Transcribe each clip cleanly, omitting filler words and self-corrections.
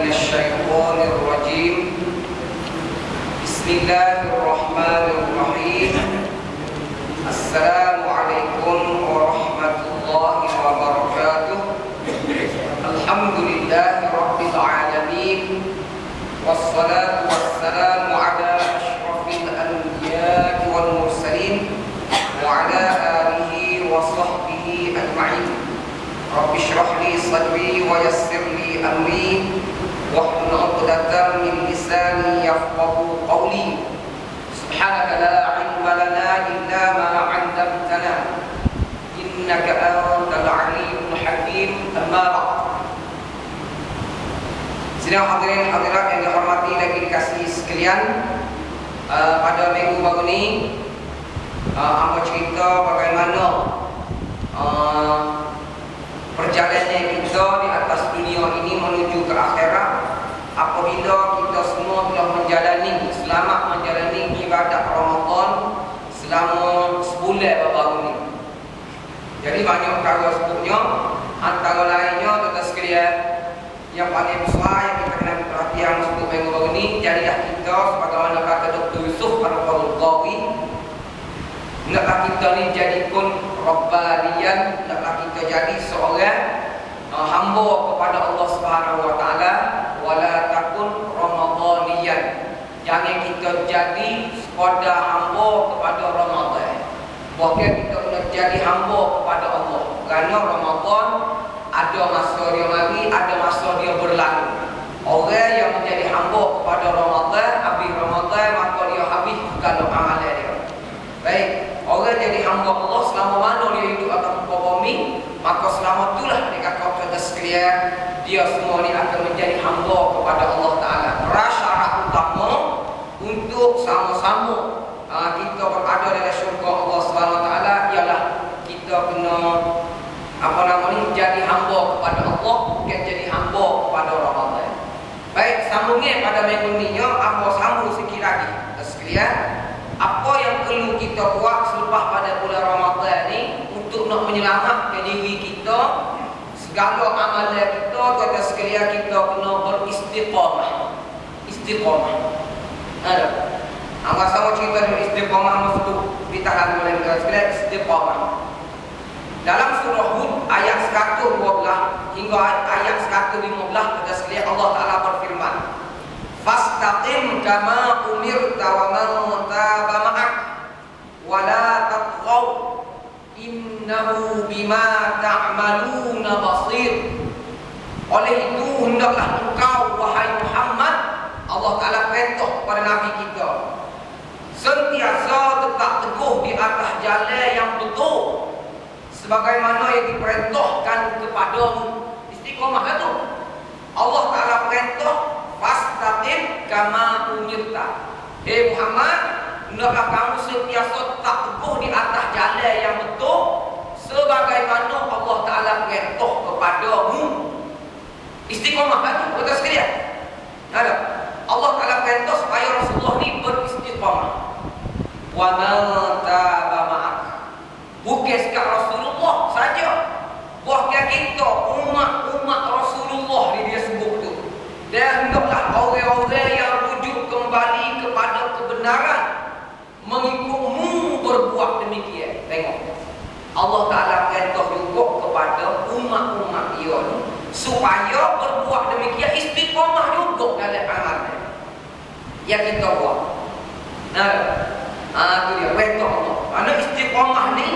من الشيطان الرجيم بسم الله الرحمن الرحيم السلام عليكم ورحمة الله وبركاته الحمد لله رب العالمين والصلاة والسلام على أشرف الأنبياء والمرسلين وعلى آله وصحبه أجمعين رب اشرح لي صدري ويسر لي أمري واحلل عقدة من لساني يفقهوا قولي سبحانك لا علم لنا إلا ما علمتنا إنك أنت العليم الحكيم أما بعد. Sidang hadirin hadirat yang dihormati dan dikasihi sekalian, pada minggu baru ini aku cerita bagaimana perjalanan kita di atas dunia ini menuju ke akhirat apabila kita semua telah selamat menjalani ibadat Ramadan selama sebulan baru ini. Jadi banyak perkara sebutnya, antara lainnya tuan-tuan sekalian, yang paling besar yang kita kena perhatian untuk minggu baru ini, jadilah kita sebagaimana kata Dr. Yusuf Al-Qaradawi, hendaklah kita ni jadi pun Rabbaniyan, hendaklah kita jadi seorang hamba kepada Allah Subhanahu wa taala, wala takun Ramadhaniyan. Jangan kita jadi sekadar hamba kepada Ramadan. Bahkan kita kena jadi hamba kepada Allah. Kerana Ramadan ada masa dia mari, ada masa dia berlalu. Orang yang menjadi hamba kepada Ramadan, habis Ramadan maka dia habis segala amalan dia. Baik, orang jadi hamba Allah selama mana dia hidup atas muka bumi, maka selama itulah dikatakan sekalian, dia semua ni akan menjadi hamba kepada Allah Ta'ala. Syarat utama untuk sama-sama kita berada dalam syurga Allah Subhanahu Wa Ta'ala ialah kita kena jadi hamba kepada Allah, bukan jadi hamba kepada Ramadan. Baik, sambungnya pada minggu ni, apa sambung sikit lagi sekalian. Apa yang perlu kita buat selepas pada bulan Ramadan ni untuk nak menyelamatkan diri kita, segala amalan kita, kata sekalian, kita kena beristiqamah. Istiqamah. Ada. Angkat sama cerita dengan istiqamah maksud ditahan oleh sekalian, istiqamah. Dalam surah Hud ayat 112 hingga ayat 115 kata sekalian, Allah Taala berfirman, fastaqim kama umirta wa man taba ma'ak wa la tatghaw innahu bima ta'maluna basir. Oleh itu hendaklah engkau wahai Muhammad, Allah Taala perintah kepada nabi kita, sentiasa tetap teguh di atas jalan yang betul sebagaimana yang diperintahkan kepadamu. Istiqamah itu Allah Taala perintah, fastaqim kama umirta. Muhammad, hendaklah kamu sentiasa tetap teguh di atas jalan yang betul sebagaimana Allah Taala perintah kepadamu. Istiqamah itu betul sekalian. Ada Allah Taala perintah supaya Rasulullah ni beristiqamah. Wa man taba ma'ak. Bukan sekadar Rasulullah saja, bahkan kita umat Rasulullah dia sebut tu. Dan hendaklah orang-orang yang rujuk kembali kepada kebenaran mengikutmu berbuat demikian. Tengok, Allah Ta'ala perintah juga kepada umat-umat dia supaya berbuat demikian, istiqamah juga dalam amalan yang kita buat. Itu dia perintah Allah. Kerana istiqamah ni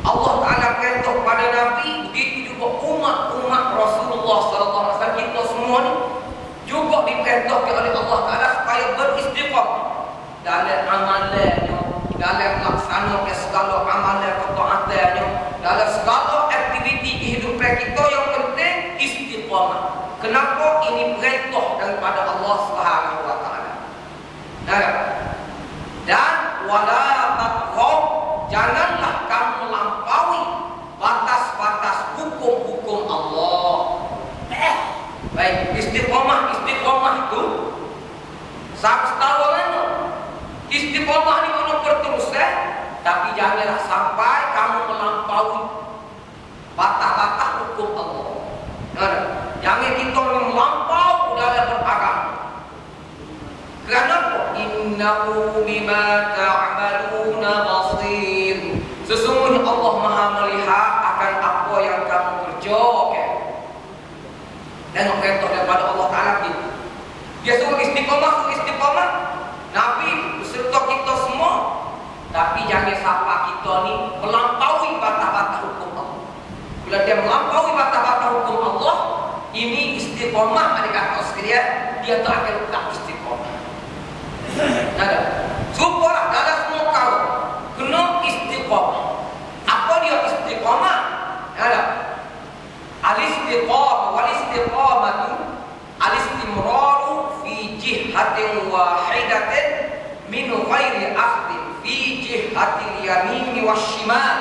Allah Ta'ala perintah kepada Nabi, begitu juga umat-umat Rasulullah SAW. Kita semua ni juga diperintahkan oleh Allah Ta'ala supaya beristiqamah dalam amalannya, dalam melaksanakan segala amalan ketaatannya, dalam segala aktiviti kehidupan kita. Yang penting istiqamah. Kenapa? Ini perintah daripada Allah Subhanahu Wa Ta'ala. Dan wala tatghaw, janganlah kamu melampaui batas-batas hukum-hukum Allah. Baik, istiqamah tu setahu mana istiqamah ni kena berterusan, tapi janganlah sampai kamu melampaui batas-batas hukum Allah. Jangan kita melampau dalam Kerana innahu bima ta'maluna basir. Sesungguhnya Allah Maha melihat akan apa yang kamu kerjakan. Tengok perintah daripada Allah Ta'ala gitu. Dia suruh istiqamah, Nabi beserta kita semua. Tapi jangan sampai kita ni melampaui batas-batas hukum Allah. Bila dia melampaui batas-batas hukum Allah, ini istiqamah ada kata sekalian, dia tak akan tetap istiqamah. Ada. Supaya dalam semua kau kena istiqamah. Apa dia istiqamah? Ada. Al-istiqamah wal istiqamatu al-istimraru fi jihatin wahidatin min ghairi akhdin fi jihatil yamin washimal.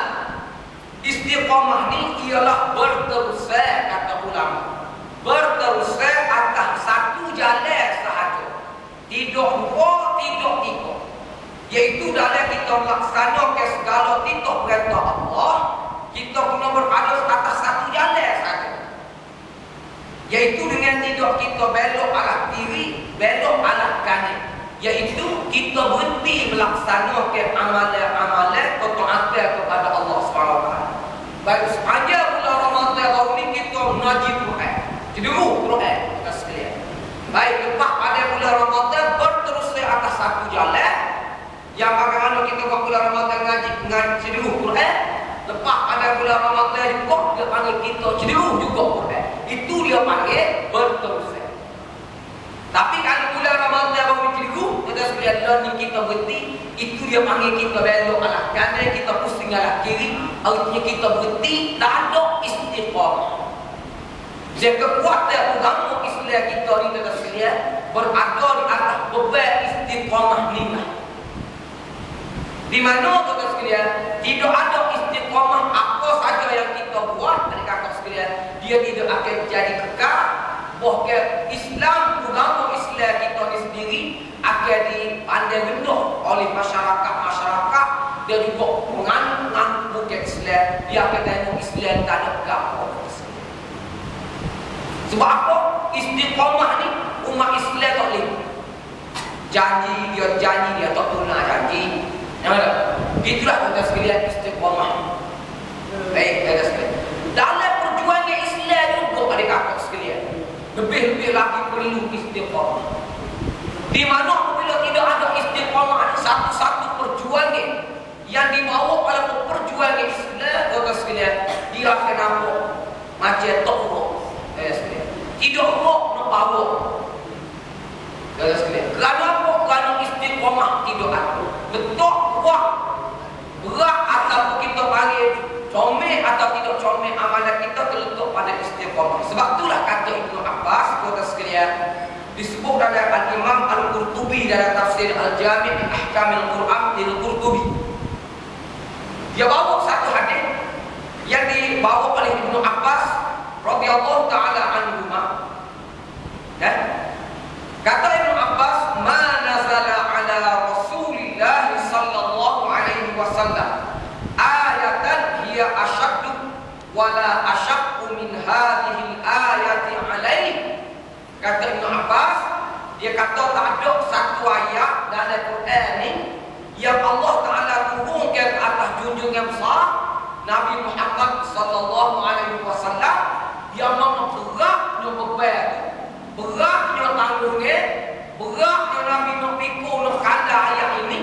Istiqamah ni ialah berterus kata ulama. Berterus atas satu jalan sahaja. Tidak dua, tidak tiga. Iaitu dalam kita melaksanakan segala titah perintah Allah, kita kena berada atas satu jalan sahaja. Iaitu dengan tidak kita belok arah kiri, belok arah kanan. Iaitu kita berhenti melaksanakan amalan-amalan ketaatan kepada Allah SWT. Baik sahaja bulan Ramadan baru ni kita mengaji Quran. Cederu Quran kita sekalian. Baik lepas pada bulan Ramadan berterus atas satu jalan. Yang bagaimana kita buat bulan Ramadan ngaji cederu Quran. Lepas pada bulan Ramadan juga dia panggil kita cederu juga Quran. Itu dia panggil berterus. Tapi kalau bulan Ramadan baru cederu, kita sekalian learning kita berhenti, itu dia panggil kita belok arah kanan, kita pusing arah kiri. Artinya kita berhenti, tak ada istiqamah. Jadi kekuatan agama Islam kita ni kita sekalian berada di atas beban istiqamah ni. Di mana kita sekalian tidak ada istiqamah, apa saja yang kita buat dari kakak sekalian dia tidak akan jadi kekal. Bahkan Islam, agama Islam kita ni sendiri akan dipandang rendah oleh masyarakat dan juga penganut bukan Islam. Dia akan tengok Islam tak ada apa. Sebab apa? Istiqamah ni umat Islam tak boleh janji dia tak tunai janji. Itulah kita sekalian istiqamah. Baik, kita sekalian dalam perjuangan Islam juga ada kakak sekalian lebih lagi perlu istiqamah. Di mana apabila tidak ada istiqamah, ada satu-satu perjuangan yang dibawa oleh perjuangan Islam kita sekalian, dia akan nampak macam tak urut. Tidak urut nak bawa. Kita sekalian. Kerana apa? Kerana istiqamah tidak ada. Betul berat atau kita panggil comel atau tidak comel amalan kita terletak pada istiqamah. Sebab itulah kata Ibnu Abbas kita sekalian disebut dalam Al-Imam Al-Qurtubi dalam tafsir Al-Jami' Ahkamil Quran Al-Qurtubi. Dia bawa satu hadis yang dibawa oleh Ibnu Abbas radhiyallahu taala anhuma. Kata Ibnu Abbas, "Ma nazala ala Rasulillah sallallahu alaihi wasallam ayatan hiya ashaddu wala ashaqqu min hadhihi al-ayati alaihi." Kata Ibnu Abbas, dia kata tak ada satu ayat dalam Quran ni yang Allah Taala turunkan atas junjungan besar Nabi Muhammad sallallahu alaihi wasallam yang beratnya beban, beratnya tanggungnya, beratnya Nabi nak pikul nak kanda ayat ini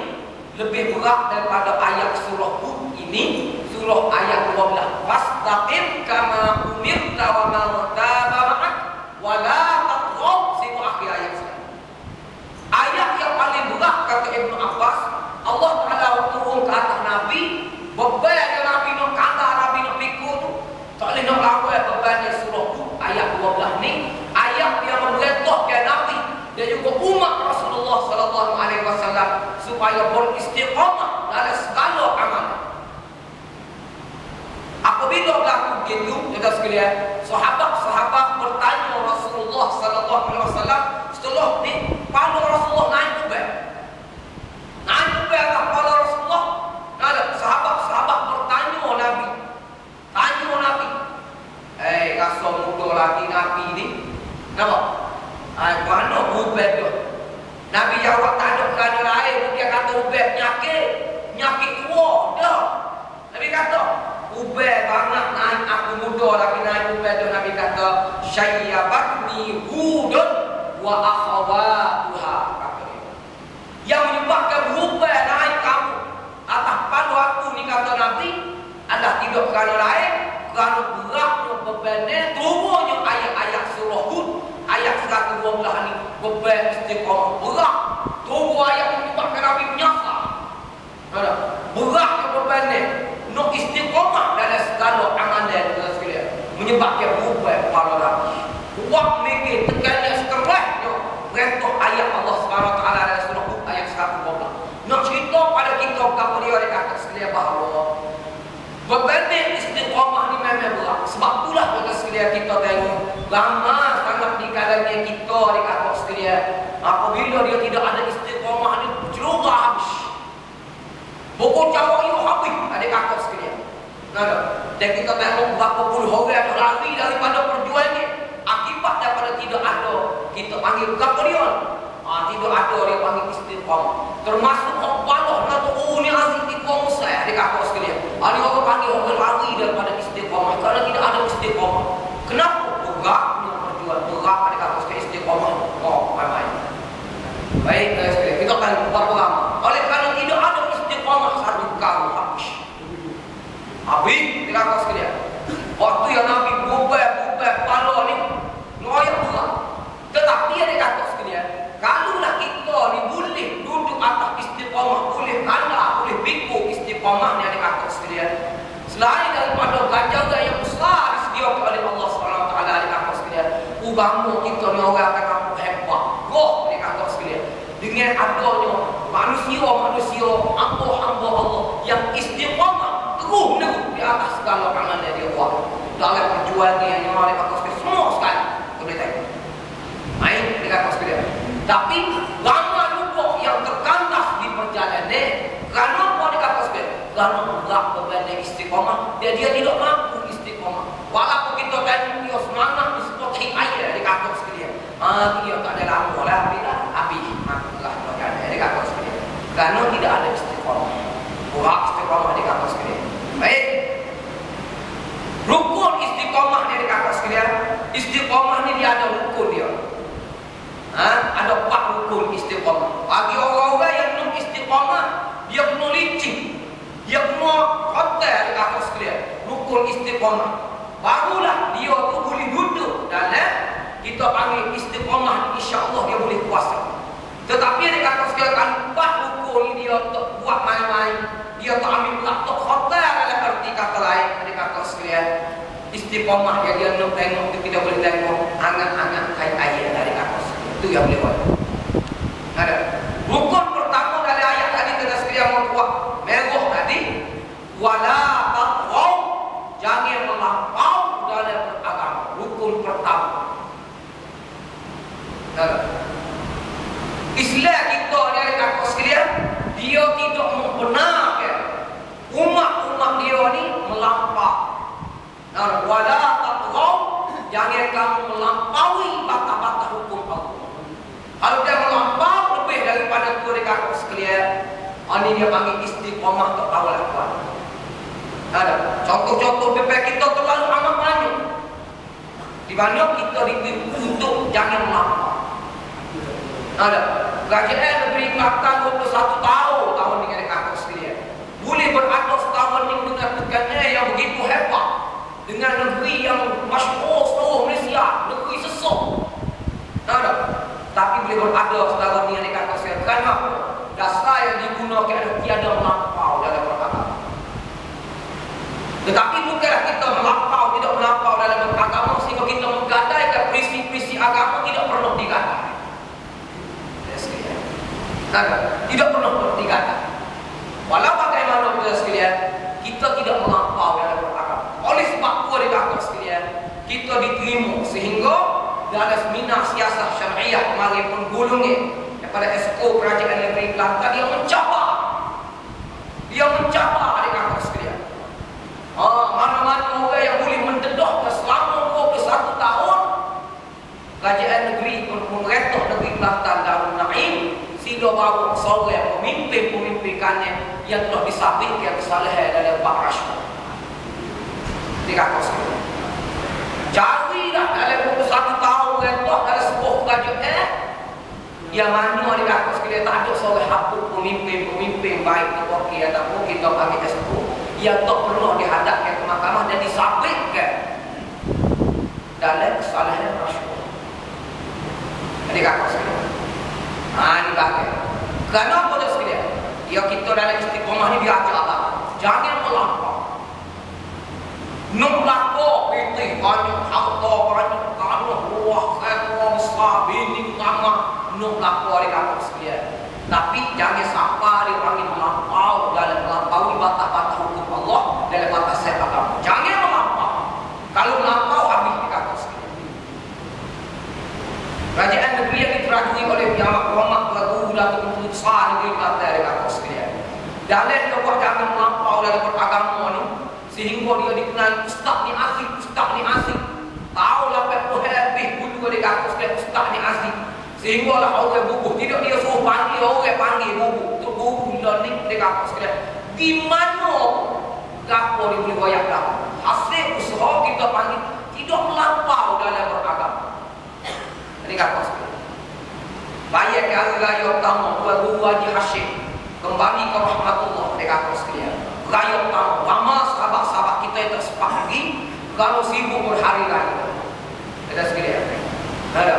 lebih berat daripada ayat surah Hud ini, surah ayat 12. Fastaqim kama umirta wa man taba ma'ak wa la taqraw, situ akhir ayat saya. Ayat yang paling berat kata Ibnu Abbas, Allah Taala turun ke atas Nabi, beban yang Nabi nak kanda, Nabi nak pikul tu tak boleh nak lawan beban surah Hud ayat 12 ni, ayat yang memerintahkan Nabi dan juga umat Rasulullah sallallahu alaihi wasallam supaya beristiqamah dalam segala amal. Apabila berlaku begitu, kita sekalian, sahabat-sahabat bertanya Rasulullah sallallahu alaihi wasallam setelah ni, pada Rasulullah naik kubur. Naik kubur atas pada Rasulullah. Sahabat-sahabat bertanya Nabi. Tanya Nabi. Rasa muda lagi Nabi ni. Nampak? Mana kubur tu? Nabi jawab tak ada kerana lain. Dia kata ubah penyakit tua dah. Nabi kata ubah banyak naik aku muda lagi naik ubah tu. Nabi kata syayyabatni hudun wa akhawatuha, kata dia. Yang menyebabkan berubah naik kamu atas padu aku ni, kata Nabi, adalah tidak kerana lain, kerana beratnya bebannya turunnya ayat-ayat surah Hud ayat 112 ni. Beban istiqamah berat, turun ayat menyebabkan Nabi menyasar. Beratnya bebannya nak istiqamah dalam segala amalan sekalian, menyebabkan berubah kepala Nabi. Buat mikir tekannya sekerasnya perintah ayat Allah SWT dalam surah Hud ayat 112. Nak cerita pada kita berapa dia ada kata sekalian bahawa beban istiqamah ni memang berat. Sebab itulah kata sekalian kita tengok ramai sangat di kalangan kita di kata sekalian, apabila dia tidak ada istiqamah ni celurah habis. Pokok cawa you habis ada kata sekalian. Dan kita tengok berapa puluh orang yang lari daripada perjuangan ni akibat daripada tidak ada, kita panggil berapa dia? Tidak ada dia panggil istiqamah. Termasuk orang balah kata ni aziz istiqamah saya dia kata sekalian. Ada orang panggil orang lari daripada istiqamah kerana tidak ada istiqamah. Kenapa? Beratnya perjuangan, berat dia kata sekalian istiqamah. Main-main. Baik sekalian, kita akan berapa lama? Oleh kerana tidak ada istiqamah satu kali habis. Habis dia kata sekalian. Waktu yang Nabi berubah kepala ni noyak berat. Tetapi dia kata sekalian, kalaulah kita ni boleh duduk atas istiqamah, boleh kanda, boleh pikul istiqamah ni ada kata sekalian, selain daripada ganjaran yang besar disediakan oleh Allah SWT ada kata sekalian, agama kita ni orang akan nampak hebat. Roh dia kata sekalian, dengan adanya manusia hamba Allah yang istiqamah terus di atas segala amalan dia buat dalam perjuangan yang oleh kata sekalian semua sekali boleh tengok. Main dia kata sekalian. Tapi ramai juga yang terkandas di perjalanan. Kerana apa dia kata sekalian? Kerana berat beban istiqamah, dia tidak mampu istiqamah. Walaupun kita tanya dia semangat di seperti air dia kata sekalian. Dia tak ada lama lah habis lah perjalanan dia kata sekalian. Kerana tidak ada istiqamah. Berat istiqamah dia kata sekalian. Baik. Rukun istiqamah dia kata sekalian. Istiqamah ni dia ada rukun dia. Ada 4 rukun istiqamah. Bagi orang-orang yang belum istiqamah, dia kena licin, dia kena hotel di atas sekalian. Rukun istiqamah, barulah dia tu boleh duduk dalam kita panggil istiqamah. InsyaAllah dia boleh kuasa. Tetapi dia kata sekalian, 4 rukun ni dia tak buat main-main, dia tak ambil tak hotel dalam arti kata lain. Dia kata sekalian, istiqamah yang dia nak tengok tu kita boleh tengok angan-angan ayat-ayat dari kata sekalian. Itu yang boleh buat. Ada. Rukun pertama dari ayat tadi kita sekalian mau buat merah tadi, wala taqaw, jangan melampau dalam beragama. Rukun pertama. Ada. Islam kita dari kata sekalian, dia tidak membenarkan umat-umat dia ni melampau. Wala taqaw, jangan kamu melampaui batas-batas hukum Allah. Kalau dia melampau lebih daripada itu dekat sekalian, ini dia panggil istiqamah tak tahu lakukan. Ada contoh-contoh BPK kita terlalu amat banyak. Di mana kita diberi untuk jangan melampau. Ada kerajaan lebih kelaktan 21 tahun dengan dekat sekalian. Boleh berada setahun ini dengan tekanan yang begitu hebat, dengan negeri yang masyhur seluruh Malaysia, negeri sesok. Ada. Tapi boleh berada setahun ni yang dikata saya. Kerana dasar yang digunakan adalah tiada melampau dalam beragama. Tetapi bukanlah kita melampau, tidak melampau dalam beragama sehingga kita menggadaikan prinsip-prinsip agama tidak perlu digadai. Tidak perlu digadai. Walau bagaimana kita sekalian, kita tidak melampau dalam beragama. Oleh sebab itu dikata sekalian, kita diterima sehingga dalam seminar siasah syariah kemarin penggulungnya daripada esko kerajaan negeri Kelantan, dia mencabar adik kakak sekalian. Mana-mana orang yang boleh mendedah selama 21 tahun kerajaan negeri pemerintah negeri Kelantan Darul Naim dia bawa seorang pemimpin-pemimpinkannya yang telah disabitkan kesalahan dalam Pak Rashid. Dikatakan sekali. Carilah dalam buku 1 tahun rentok dalam sebuah tajuk yang mana dikatakan sekali tak ada seorang hapus pemimpin-pemimpin baik itu okey ataupun kita bagi tersebut yang tak perlu dihadapkan ke mahkamah dan disabitkan dalam kesalahan Rashid. Dikatakan sekali. Ini bahagia. Kenapa dia sekalian? Ya kita dalam istiqomah ni diajar apa? Jangan melampau. Nuk lapor itu banyak harta, banyak tanah, ruah, kereta, besar, bini, utama. Nuk lapor dia kata sekalian. Tapi jangan sampai dia panggil melampau dalam melampaui batas-batas hukum Allah dalam batas sepak agama. Jangan melampau. Kalau melampau habis dikata sekalian. Kerajaan negeri yang diterajui oleh Jamaah Muhammad Lagu Datuk Muhammad Besar negeri Kelantan dekat sekalian. Dalam dia buat jangan melampau dalam beragama ni sehingga dia dikenal ustaz ni asik. Tahu lah lebih dulu dekat sekalian ustaz ni asik. Sehingga lah orang bubuh tidak dia suruh panggil orang panggil bubuh. Tu bubuh learning dekat sekalian. Di mana gapo dia boleh goyak dah. Hasil usaha kita panggil tidak melampau dalam beragama. Ini kata sekali. Bayar ke hari raya pertama Tuan Guru Haji Hashim kembali ke rahmatullah. Dia kata sekalian. Raya pertama ramai sahabat-sahabat kita yang tersepakati kalau sibuk berhari raya. Kata sekalian. Ada.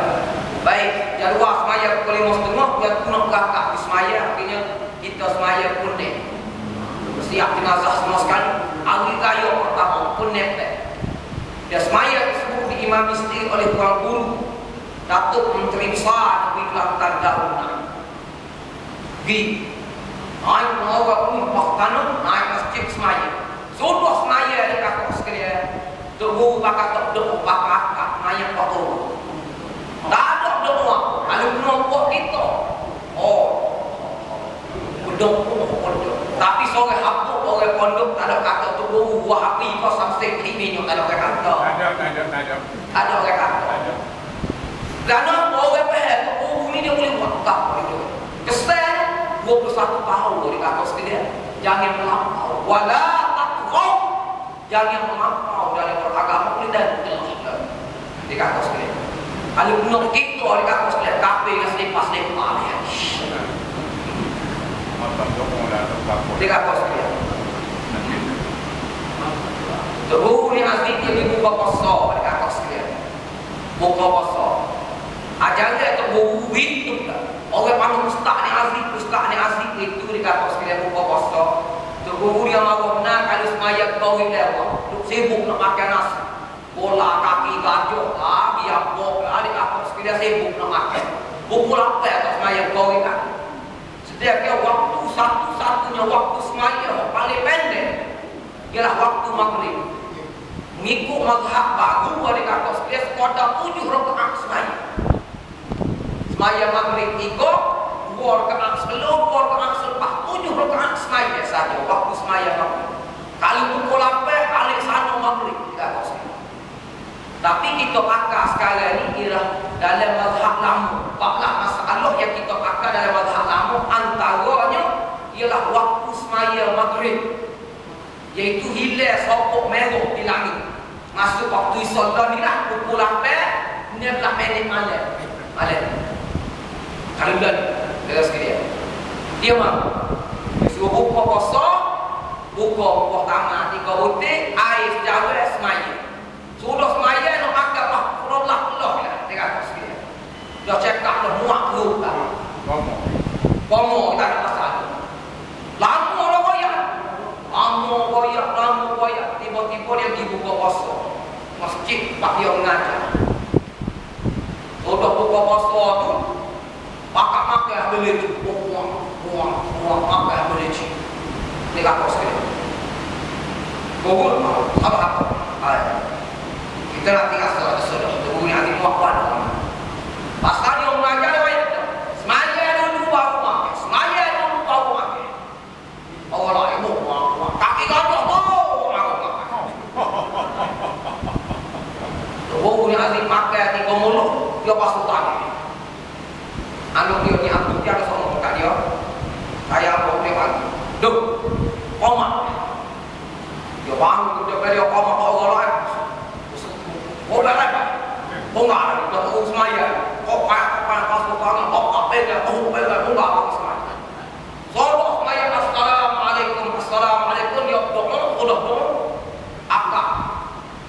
Baik, jadual semaya pukul 5.30 dia tunang kakak di semaya, artinya kita semaya pun dek. Siap jenazah semua sekali. Hari raya pertama pun nepek. Dia semaya tersebut diimami sendiri oleh Tuan Guru Datuk Menteri Besar Negeri Kelantan Daruna. Naik mengawal pun Paktanuk, naik masjid semaya. Sudah semaya di kakak sekalian. Tunggu bakal tak doa bakal mayat kotor. Tak ada doa. Kalau kelompok kita, pondok. Tapi sore hapuk orang pondok tak ada kata tunggu wahabi kau sampai ini tak ada orang kata. Ada orang kata. Kerana orang pahal, ni dia boleh buat tak itu. Kesal 21 tahun dia kata sekalian. Jangan melampau. Wala taqraw. Jangan melampau dalam beragama ni dan dia kata sekalian. Kalau benar kita dia kata sekalian kafir yang selepas-lepas dia. Dia kata sekalian. Terus ni asli dia dibuka pasal dia kata sekalian. Buka pasal. Ajaran itu buwit tu lah. Orang panggil ustaz ni asli itu dikata sekalian buka puasa. Tu guru dia mahu nak kalau semaya kau lewat. Tu sibuk nak makan nasi. Bola kaki gajah lagi apa adik apa sekalian sibuk nak makan. Pukul apa atau semaya kau kan? Setiap waktu satu-satunya waktu semaya paling pendek ialah waktu maghrib. Mengikut mazhab baru dia kata sekalian sekadar 7 rakaat semaya. Semaya maghrib 3, 2 rakaat sebelum, 2 rakaat selepas, 7 rakaat semaya saja waktu semaya maghrib. Kalau pukul 8 balik sana maghrib tidak tahu. Tapi kita pakai sekarang ni ialah dalam mazhab lama. Baklah masalah yang kita pakai dalam mazhab lama antaranya ialah waktu semaya maghrib, iaitu hilal sopok merah di langit. Masuk waktu solat ni lah pukul 8 19 minit malam. Kalau bulan dia sekalian dia mahu dia suruh buka puasa, buka pertama 3 butir air sejawa semaya. Sudah semaya nak makan lah Allah dia kata sekalian. Dah cakap dah muak perut lah Pomo tak ada masalah. Lama koyak tiba-tiba dia pergi buka puasa masjid pak dia mengajar. Sudah buka puasa tu pakak makan boleh buang makan boleh ni kata sekali gugul apa kita nanti asal sudah gugul nanti muak pada pasal dia mengajar dia semaya dulu baru makan Allah ibu kaki gajah gugul nanti makan 3 mulut dia pas utang. Anak dia ni aku dia ada sama tak dia Wang udah beli apa orang lain. Oh dah lah. Oh enggak ada kita semaya. Oh apa pas bukan apa beda. Oh beda enggak apa semaya. Soalnya semaya assalamualaikum ya udah apa?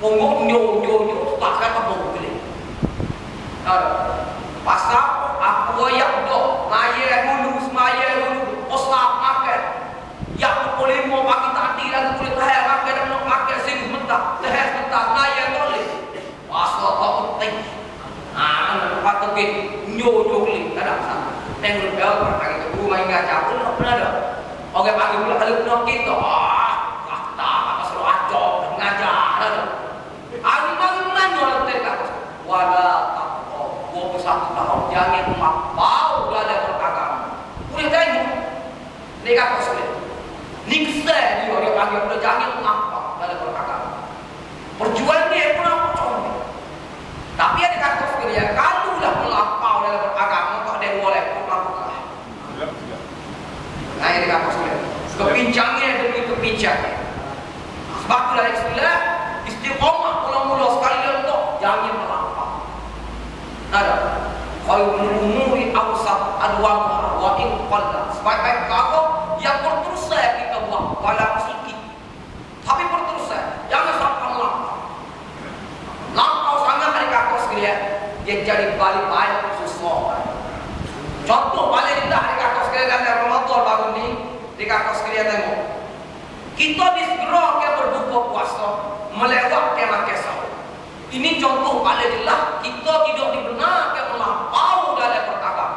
Ngomong nyo tak kata boleh. Pasal aku yang do ngaya dulu semaya dulu posap makan. Yang boleh mau pakai tadi dan boleh tahan makan dan nak makan sini mentah, tahan mentah ngaya boleh. Pasal apa penting? Patut ke nyo boleh ada apa? Tengok bel pergi ke rumah ingat aku nak ada. Oke pagi pula kalau nak kita kata selalu acok ngajar ada. Aku mana orang terkat wala takut. Gua satu tahun jangan mau ada beragama. Boleh tengok. Mereka kosong. Niksa dia panggil udah jangan apa dalam beragama. Perjuangan dia pun apa contoh. Tapi ada kata sekalian kalau dah melampau dalam beragama tak ada boleh melakukan. Nah ini kata sekalian. Kebincangnya demi kebincangnya. Sebab itulah istilah istiqomah mula-mula sekali untuk jangan melampau. Ada. Khairul umuri awsat adwamuha wa in qalla. Sebaik-baik perkara yang berterus kita buat walaupun sedikit. Tapi berterus jangan sampai melampau. Lampau sangat dari kata sekalian dia jadi balik-balik susah. Contoh paling indah dari kata sekalian dalam Ramadan baru ni di kata sekalian tengok. Kita disegera ke berbuka puasa melewat ke makan sahur. Ini contoh paling jelas kita tidak dibenarkan melampau dalam perkara.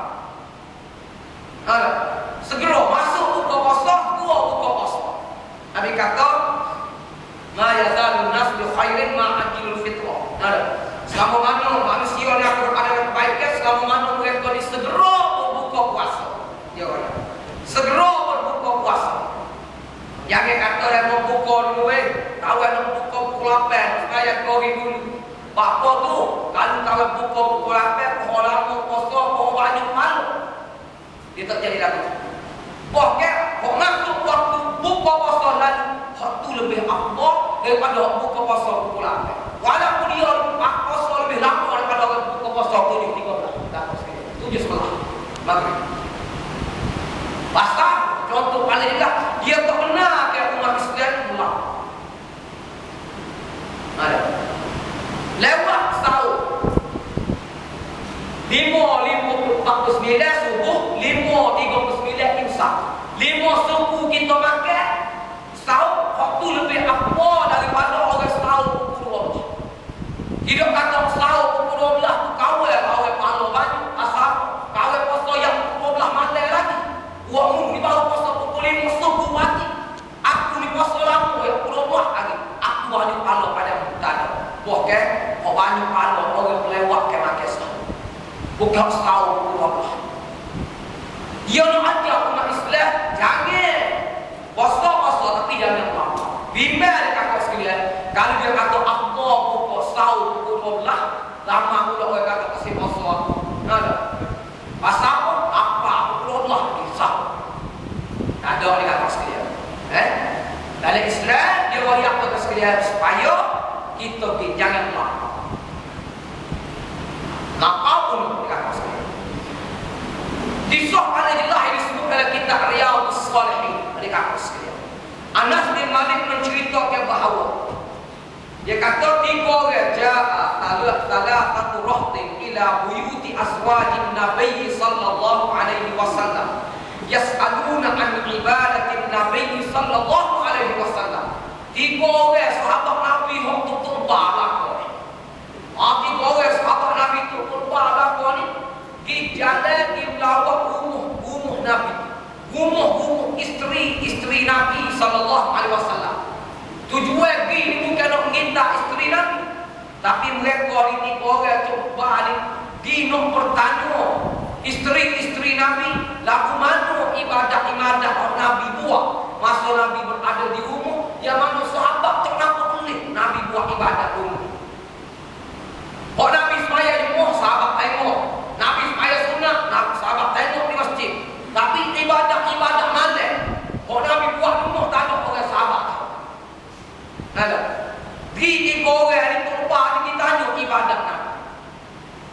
Segera masuk buka puasa, keluar buka puasa. Nabi kata, "Ma yazalun nas bi khairin ma ajilul fitrah." Selama mana manusia yang berada kebaikan, selama mana mereka segera berbuka puasa. Ya Allah. Segera berbuka puasa. Yang kata yang membuka dulu tahu yang membuka pukul 8 supaya kau dulu. Apa tu? Kalau kau buka pukul 8, orang mau puasa, kau banyak malu. Dia tak jadi lagu. Okey, kau masuk waktu buka puasa lalu, waktu lebih afdal daripada buka puasa pukul 8. Walaupun dia puasa lebih lama daripada buka puasa 7.13. Tak pasti. 7.11 maghrib. Pasal contoh paling indah dia tak benar ke umat Islam pulang. Ada. Lewat sahur 5:49 subuh, 5:39 imsak. 5 suku kita makan sahur waktu lebih apa daripada orang sahur pukul 12. Tidak kata sahur pukul 12 tu kawal pahala banyak asal kawal puasa yang pukul 12 malam lagi. Uangmu ni baru puasa pukul 5 subuh mati. Aku ni puasa lama yang pukul 12 lagi. Aku banyak pahala pada mutana. Okey, kau banyak pahala orang melewat ke makan sahur. Bukan sahur pukul 12. Dia nak ajak umat Islam jangan puasa tapi jangan melampau. Bimbang dia kata sekalian, kalau dia kata apa buka sahur pukul 12, lama pula orang kata kasih puasa. Ada. Pasal apa pukul 12 di sahur. Ada dia kata sekalian. Dalam Islam dia wayak kata sekalian supaya kita jangan melampau. Melampau pun dia kata sekalian. Disah pada jelas yang disebut dalam kitab Riyadhus Shalihin. Dia kata sekalian. Anas bin Malik menceritakan bahawa dia kata 3 orang ja'a satu rahtin ila buyuti azwajin Nabi sallallahu alaihi wasallam yas'aluna an ibadatin Nabi sallallahu alaihi wasallam. 3 orang sahabat Nabi yang tutup balak. 3 orang sahabat Nabi tutup balak ni di jalan di belawak rumah Nabi, rumah isteri Nabi sallallahu alaihi wasallam. Tujuan ini bukan nak minta isteri Nabi, tapi mereka ini orang coba balik di nak bertanya isteri Nabi lagu mana ibadah Nabi buat masa Nabi berada di rumah, yang mana sahabat tak nampak pelik Nabi buat ibadah rumah. Kalau Nabi semaya di rumah, sahabat tengok. Nabi semaya sunat, sahabat tengok di masjid. Tapi ibadah malam, kalau Nabi buat rumah, tak ada orang sahabat.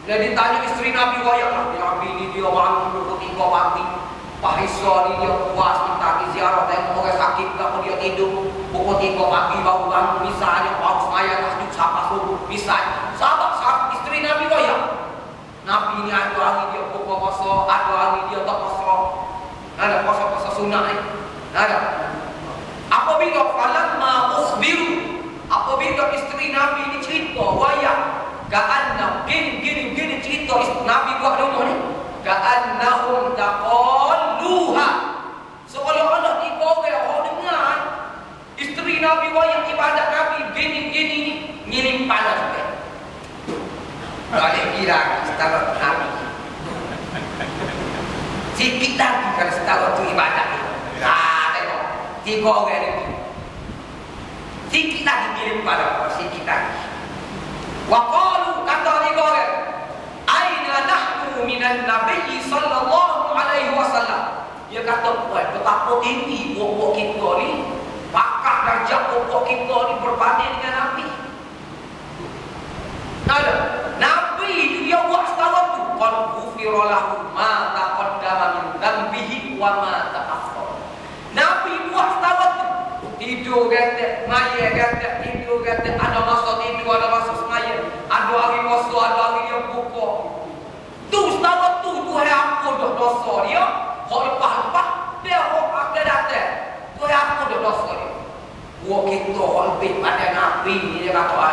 Bila ditanya isteri Nabi wayang Nabi ini dia bangun pukul 3 pagi. Pak Isa ni dia puas minta pergi ziarah, tengok orang sakit tak dia tidur pukul 3 pagi baru bangun misalnya baru semaya tahajud sampai subuh misalnya. Sahabat isteri Nabi wayang. Nabi ni ada hari dia pukul puasa, ada hari dia tak puasa. Ada puasa sunat ni. Ada. Apabila falamma ukhbiru, apabila isteri Nabi ni cerita wayang ka'anna gini cerita Nabi buat rumah ni ka'annahum taqalluha, seolah-olah tiga orang dengar isteri Nabi wayang ibadat Nabi gini ngiling panas juga. Boleh kira setara Nabi sikit lagi kalau setara tu ibadat ni. Tengok tiga orang ni sikit lagi ngiling panas, sikit lagi. Waqalu, kata tiga orang, aina nahnu minan Nabi sallallahu alaihi wasallam. Dia kata, betapa tinggi pokok kita ni, pakar darjah pokok kita ni berbanding dengan Nabi. Nabi itu dia buat setara tu, qad ghufira lahu ma taqaddama min dhanbihi wa ma ta'akhkhara. Nabi buat setara tu, tidur kata, maya kata, tidur kata, ada masa tidur, ada masa semaya, ada hari puasa, ada hari dia buka. Tu setara tu Tuhan ampun dah dosa dia. Hak lepas-lepas dia hak akan datang. Tuhan ampun dah dosa dia. Buat kita hak lebih pada Nabi ni dia kata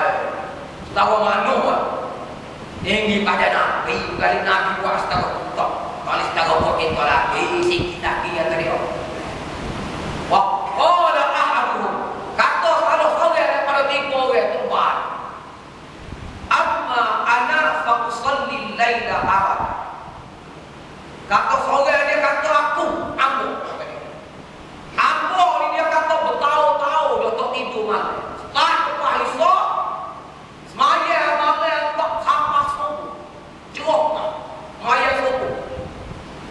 tahu mana tinggi pada Nabi. Kali Nabi buat setara tak. Kali setara buat kita lagi sikit lagi yang tadi. Waqala ahaduhum, kata salah seorang daripada tiga orang tuan, amma ana fa usalli laila abad. Kata seorang dia kata aku ni dia kata bertahun-tahun dia tak tidur malam. Setelah lepas Isya semaya malam tak sampai subuh. Cerah semaya subuh.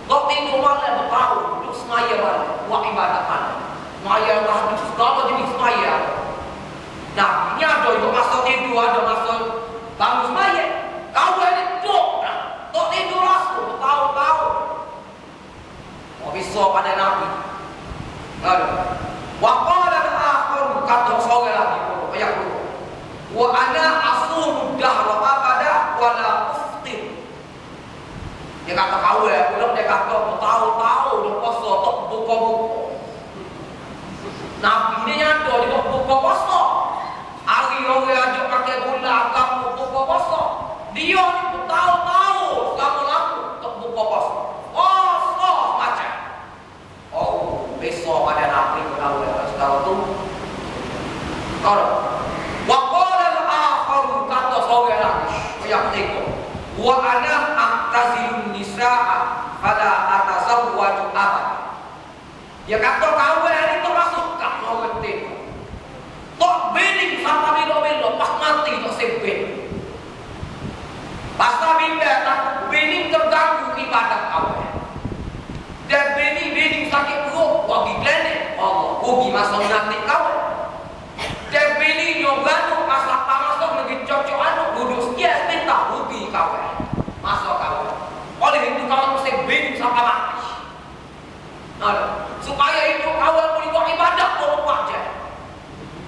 Tak tidur malam bertahun duduk semaya malam buat ibadat malam. Semaya tahajud segala jenis semaya. Nah, ini ada yang masa tidur, ada masa bangun semaya. Kau ada duduk tak tidur langsung bertahun-tahun. Bisa pada Nabi. Wa qala al-akhar, kata seorang lagi ayat dulu. Wa ana asumu dahra abada wa la uftir. Dia kata kau pulang dia kata bertahun-tahun dia puasa tak buka-buka. Nabi ni nyata dia buka puasa. Hari orang ajak pakai gula kamu buka puasa. Dia ni bertahun-tahun lama-lama tak buka puasa. Oh, macam. Oh, besok pada Nabi kalau setahun tu. Kalau wa qala al-akhar, kata seorang lagi yang tengok, wa ana aqtazilun nisaa fala atazawwaju abad. Dia kata kau ni tak masuk kat orang tengok. Tak bening sampai bila-bila pas mati tak sempit. Pasal bila tak bening terganggu ibadat kau. Dan bening sakit perut bagi planet Allah rugi masa nanti kau. Dan bening nyobanu masa masuk lagi cocok anu duduk sekian minta rugi kau masa kau. Oleh itu kau mesti bening sampai mati. Supaya itu kau boleh buat ibadat kau aja.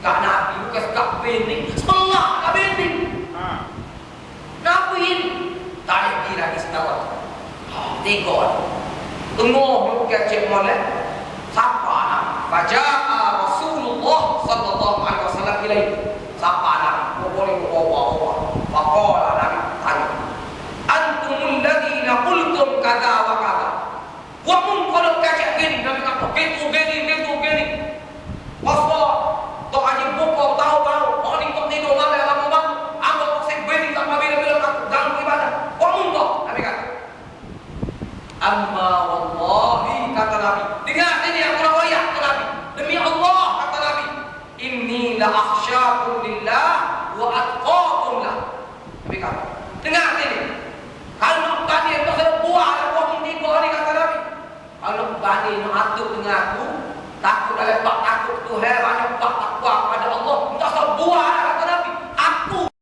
Kak Nabi bukan sekak bening sebelah kak bening. Nabi ini tak kira istiwa. Tengok tengok kecil molek siapa nak baca Rasulullah sallallahu alaihi wasallam ilai siapa nak boleh bawa faqala nabi tanya antumul ladina qultum kadza wa kadza wa mun kalau kecil gini nabi kata gitu gini pasal tak aja buka tahu orang tak tidur malam lama bangun anggap sek beri sama bila-bila ganggu ibadah orang tak nabi kata amma wallahi, kata Nabi. Dengar ini yang kurang ayat kata Nabi. Demi Allah, kata Nabi, inni la akhsyakum lillah wa atqakum lah. Nabi kata, dengar ini. Kalau bani itu saya buah ada buah tiga ni, kata Nabi. Kalau bani itu atuk dengan aku, takut ada pak takut Tuhan, banyak